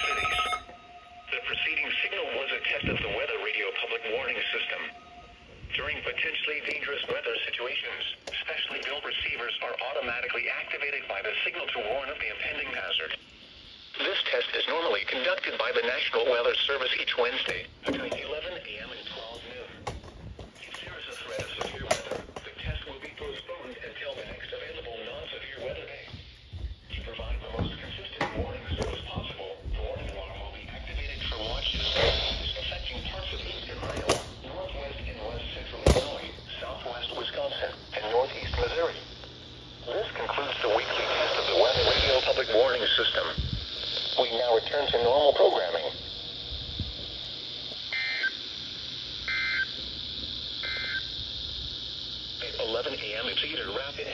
cities. The preceding signal was a test of the weather radio public warning system. During potentially dangerous weather situations, specially built receivers are automatically activated by the signal to warn of the impending hazard. This test is normally conducted by the National Weather Service each Wednesday between 11 a.m. and 12 noon. If there is a threat of severe weather, the test will be postponed until the next available non-severe weather day. To provide the most consistent warning service possible, the warning alarm will be activated for watches affecting parts of eastern Iowa, northwest and west central Illinois, southwest Wisconsin, and northeast Missouri. This concludes the weekly test of the Weather Radio Public Warning System. We now return to normal programming. 11 a.m. It's either rapid